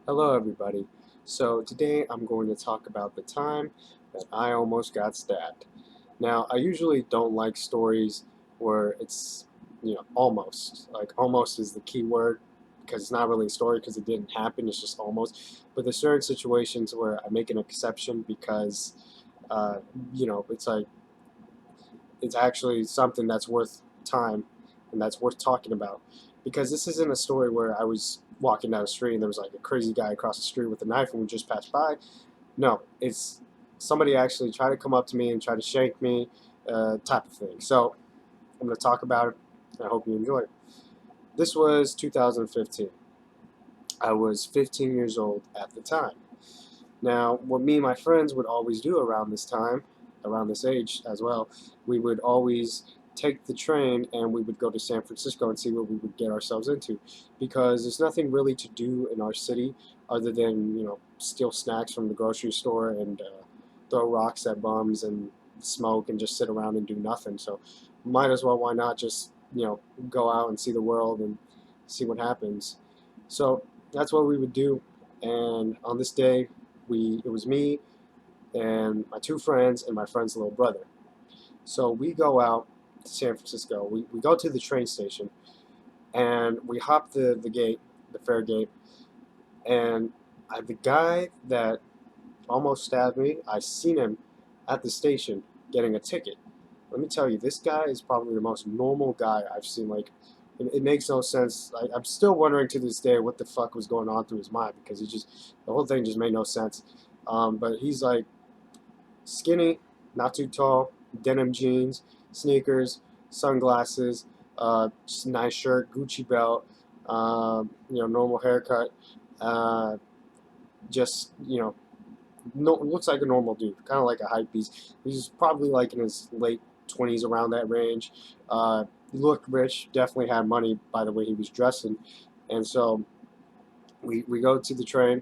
Hello, everybody. So, today I'm going to talk about the time that I almost got stabbed. Now, I usually don't like stories where it's, almost. Like, almost is the key word because it's not really a story because it didn't happen, it's just almost. But there's certain situations where I make an exception because, uh, it's like, it's actually something that's worth time and that's worth talking about. Because this isn't a story where I was walking down the street and there was like a crazy guy across the street with a knife and we just passed by. No, it's somebody actually tried to come up to me and try to shank me, type of thing. So I'm going to talk about it. I hope you enjoy it. This was 2015. I was 15 years old at the time. Now, what me and my friends would always do around this time, around this age as well, we would always take the train and we would go to San Francisco and see what we would get ourselves into, because there's nothing really to do in our city other than steal snacks from the grocery store and throw rocks at bums and smoke and just sit around and do nothing. So, might as well, why not just go out and see the world and see what happens. So that's what we would do. And on this day, it was me and my two friends and my friend's little brother. So we go out to San Francisco. We go to the train station and we hop the gate, the fare gate, and the guy that almost stabbed me, I seen him at the station getting a ticket. Let me tell you, this guy is probably the most normal guy I've seen. Like, it makes no sense. I'm still wondering to this day what the fuck was going on through his mind, because the whole thing just made no sense. But he's like skinny, not too tall, denim jeans, sneakers, sunglasses, just a nice shirt, Gucci belt, normal haircut, uh, just no, looks like a normal dude, kind of like a hype beast. He's probably like in his late 20s, around that range. He looked rich, definitely had money by the way he was dressing, and so we go to the train.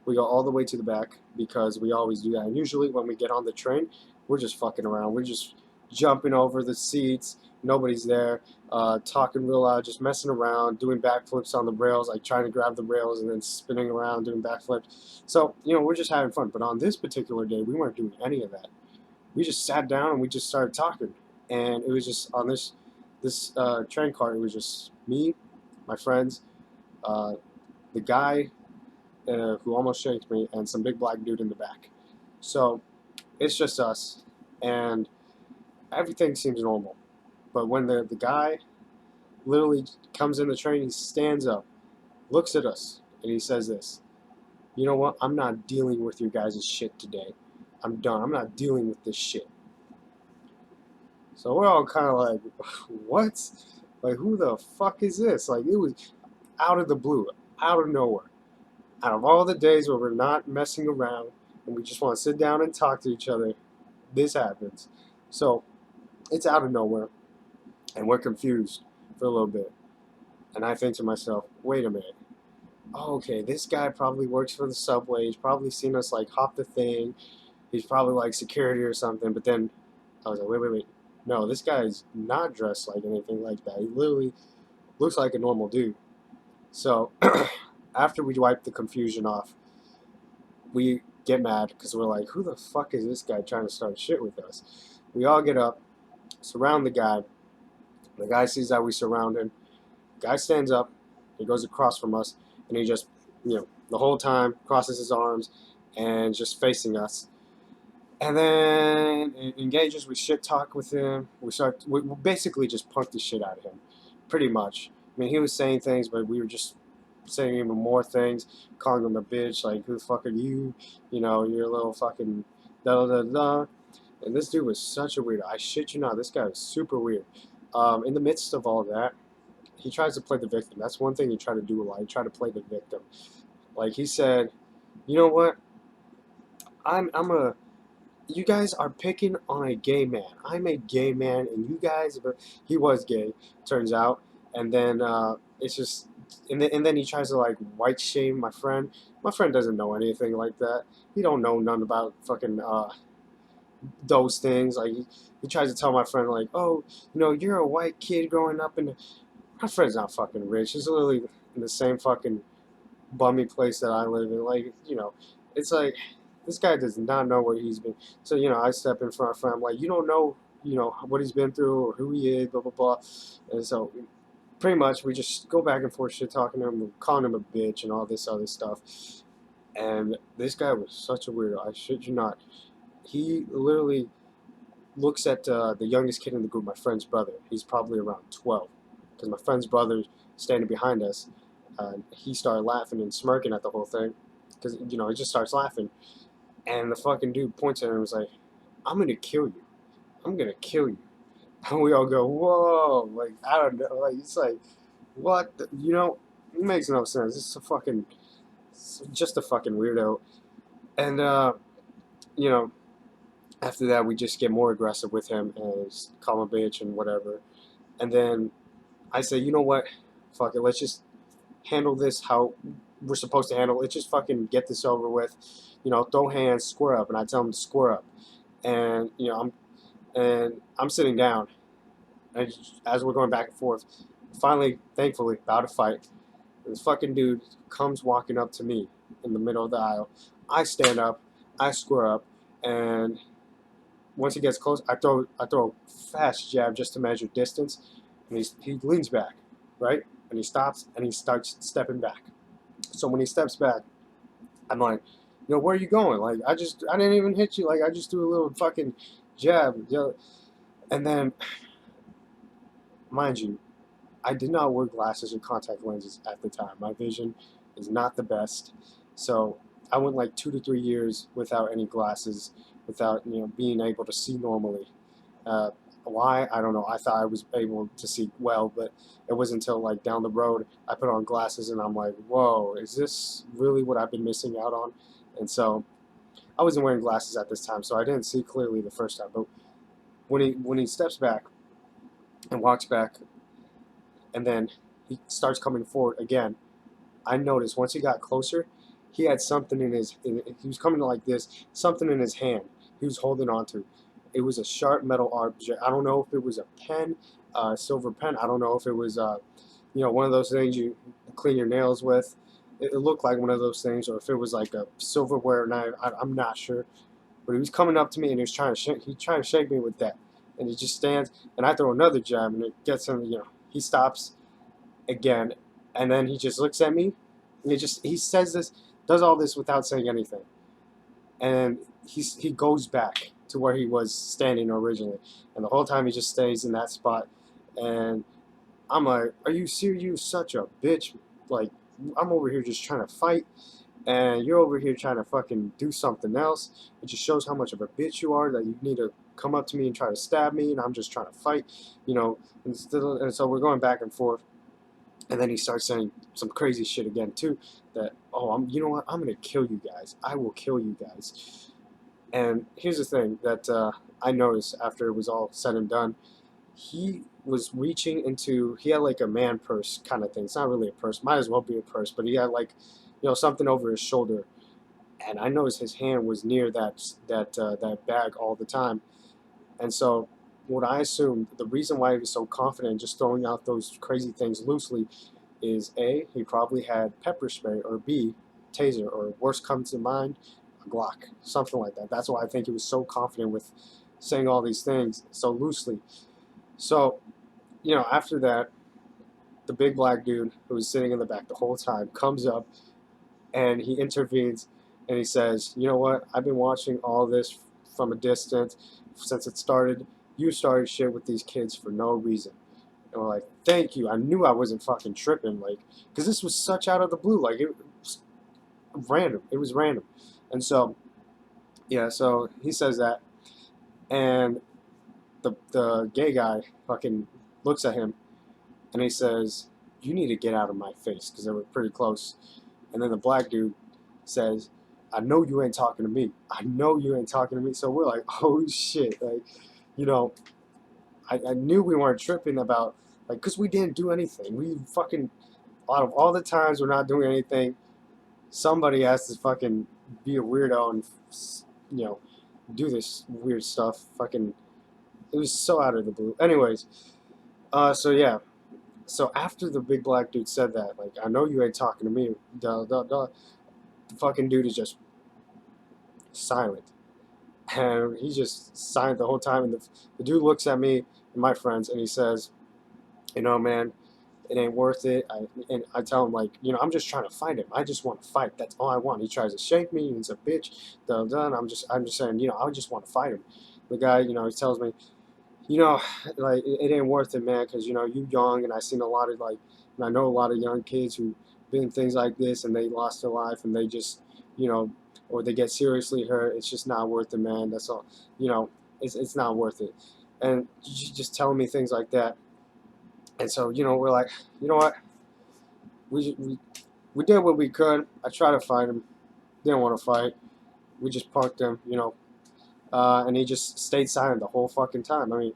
We go all the way to the back because we always do that. And usually when we get on the train, we're just fucking around. We're just jumping over the seats. Nobody's there, talking real loud, just messing around, doing backflips on the rails, like trying to grab the rails and then spinning around doing backflips. So we're just having fun. But on this particular day, we weren't doing any of that. We just sat down and we just started talking. And it was just on this train car. It was just me, my friends, uh, the guy who almost shanked me, and some big black dude in the back. So it's just us, and everything seems normal. But when the guy literally comes in the train, he stands up, looks at us, and he says this: "You know what? I'm not dealing with your guys' shit today. I'm done. I'm not dealing with this shit." So we're all kind of like, "What? Like, who the fuck is this?" Like, it was out of the blue, out of nowhere. Out of all the days where we're not messing around and we just want to sit down and talk to each other, this happens. So it's out of nowhere, and we're confused for a little bit. And I think to myself, wait a minute. Oh, okay, this guy probably works for the subway. He's probably seen us like hop the thing. He's probably like security or something. But then I was like, wait. No, this guy's not dressed like anything like that. He literally looks like a normal dude. So after we wipe the confusion off, we get mad because we're like, who the fuck is this guy trying to start shit with us? We all get up, surround the guy. The guy sees that we surround him. The guy stands up, he goes across from us, and he just, the whole time crosses his arms and just facing us. And then engages, we shit talk with him. We basically just punked the shit out of him, pretty much. I mean, he was saying things, but we were just saying even more things, calling him a bitch, like, who the fuck are you? You're a little fucking da da da. And this dude was such a weirdo. I shit you not, this guy was super weird. In the midst of all that, he tries to play the victim. That's one thing he tried to do a lot. He tried to play the victim. Like, he said, you know what? I'm a you guys are picking on a gay man. I'm a gay man, and you guys, he was gay, turns out. And then it's just, and then he tries to like white shame my friend. My friend doesn't know anything like that. He don't know none about fucking those things. Like he tries to tell my friend like, oh, you're a white kid growing up in. My friend's not fucking rich. He's literally in the same fucking bummy place that I live in. Like, it's like this guy does not know where he's been. So, I step in front of him. I'm like, you don't know, what he's been through or who he is, blah, blah, blah. And so pretty much we just go back and forth shit talking to him, calling him a bitch and all this other stuff. And this guy was such a weirdo. I shit you not. He literally looks at the youngest kid in the group, my friend's brother. He's probably around 12. Because my friend's brother standing behind us, he started laughing and smirking at the whole thing. Because, he just starts laughing. And the fucking dude points at him and was like, I'm going to kill you. I'm going to kill you. And we all go, whoa. Like, I don't know. Like, it's like, what? It makes no sense. It's just a fucking weirdo. And, you know, after that, we just get more aggressive with him and call him a bitch and whatever. And then I say, you know what? Fuck it. Let's just handle this how we're supposed to handle it. Let's just fucking get this over with. Throw hands, square up. And I tell him to square up. And, I'm sitting down. And as we're going back and forth, finally, thankfully, about to fight, this fucking dude comes walking up to me in the middle of the aisle. I stand up. I square up. And once he gets close, I throw a fast jab just to measure distance, and he leans back, right, and he stops and he starts stepping back. So when he steps back, I'm like, where are you going? Like I didn't even hit you. Like I just threw a little fucking jab, and then, mind you, I did not wear glasses or contact lenses at the time. My vision is not the best, so I went like 2 to 3 years without any glasses, without being able to see normally. Uh, why? I don't know. I thought I was able to see well, but it wasn't until like down the road I put on glasses and I'm like, whoa, is this really what I've been missing out on? And so I wasn't wearing glasses at this time, so I didn't see clearly the first time. But when he steps back and walks back, and then he starts coming forward again, I noticed once he got closer, he had something he was coming like this, something in his hand he was holding on to. It was a sharp metal object. I don't know if it was a pen, silver pen. I don't know if it was, one of those things you clean your nails with. It looked like one of those things, or if it was like a silverware knife. I'm not sure. But he was coming up to me and he trying to shake me with that. And he just stands, and I throw another jab, and it gets him. He stops again, and then he just looks at me. And he says this, does all this without saying anything, and he goes back to where he was standing originally, and the whole time he just stays in that spot, and I'm like, are you serious? You such a bitch! Like I'm over here just trying to fight, and you're over here trying to fucking do something else. It just shows how much of a bitch you are that you need to come up to me and try to stab me, and I'm just trying to fight, and so we're going back and forth. And then he starts saying some crazy shit again too. That you know what? I'm gonna kill you guys. I will kill you guys. And here's the thing that I noticed after it was all said and done. He was reaching into. He had like a man purse kind of thing. It's not really a purse. Might as well be a purse. But he had like, something over his shoulder. And I noticed his hand was near that bag all the time. And so what I assumed, the reason why he was so confident just throwing out those crazy things loosely is A, he probably had pepper spray, or B, taser, or worst comes to mind, a Glock, something like that. That's why I think he was so confident with saying all these things so loosely. So, after that, the big black dude who was sitting in the back the whole time comes up and he intervenes and he says, you know what, I've been watching all this from a distance since it started. You started shit with these kids for no reason. And we're like, thank you. I knew I wasn't fucking tripping, like, because this was such out of the blue. Like, it was random. It was random. And so, yeah, so he says that. And the gay guy fucking looks at him and he says, you need to get out of my face, because they were pretty close. And then the black dude says, I know you ain't talking to me. I know you ain't talking to me. So we're like, oh shit. Like, you know, I knew we weren't tripping about, like, because we didn't do anything. We fucking, out of all the times we're not doing anything, somebody has to fucking be a weirdo and, you know, do this weird stuff. Fucking, it was so out of the blue. Anyways, so yeah. So after the big black dude said that, like, I know you ain't talking to me, duh, duh, duh, the fucking dude is just silent. And he's just silent the whole time. And the dude looks at me and my friends and he says, you know, man, it ain't worth it. And I tell him, like, you know, I'm just trying to fight him. I just want to fight. That's all I want. He tries to shake me and he's a bitch. Duh, duh, and I'm just saying, you know, I just want to fight him. The guy, you know, he tells me, you know, like it ain't worth it, man, because you know you young, and I seen a lot of like, and I know a lot of young kids who been things like this, and they lost their life, and they just, you know, or they get seriously hurt. It's just not worth it, man. That's all. You know, it's not worth it. And just telling me things like that, and so you know we're like, you know what, we we we did what we could. I tried to fight him, didn't want to fight. We just punked him, you know, and he just stayed silent the whole fucking time. I mean,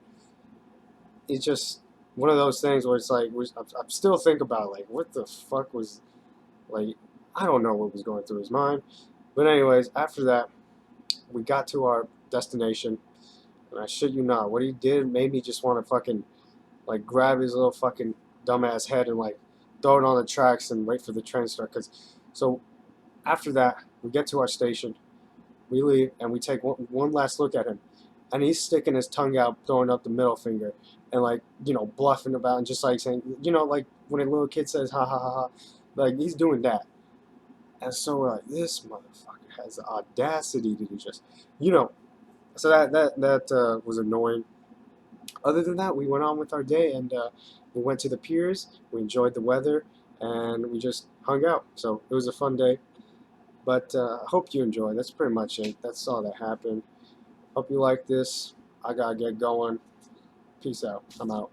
it's just one of those things where it's like I'm still thinking about like what the fuck was like I don't know what was going through his mind. But anyways, after that, we got to our destination, and I shit you not, what he did made me just want to fucking like grab his little fucking dumbass head and like throw it on the tracks and wait for the train to start. Cause so after that, we get to our station, we leave, and we take one last look at him, and he's sticking his tongue out, throwing up the middle finger, and like you know bluffing about and just like saying, you know, like when a little kid says ha ha ha ha, like he's doing that. And so we're like, this motherfucker has the audacity to do just, you know. So that was annoying. Other than that, we went on with our day, and we went to the piers. We enjoyed the weather, and we just hung out. So it was a fun day. But I hope you enjoy. That's pretty much it. That's all that happened. Hope you like this. I gotta get going. Peace out. I'm out.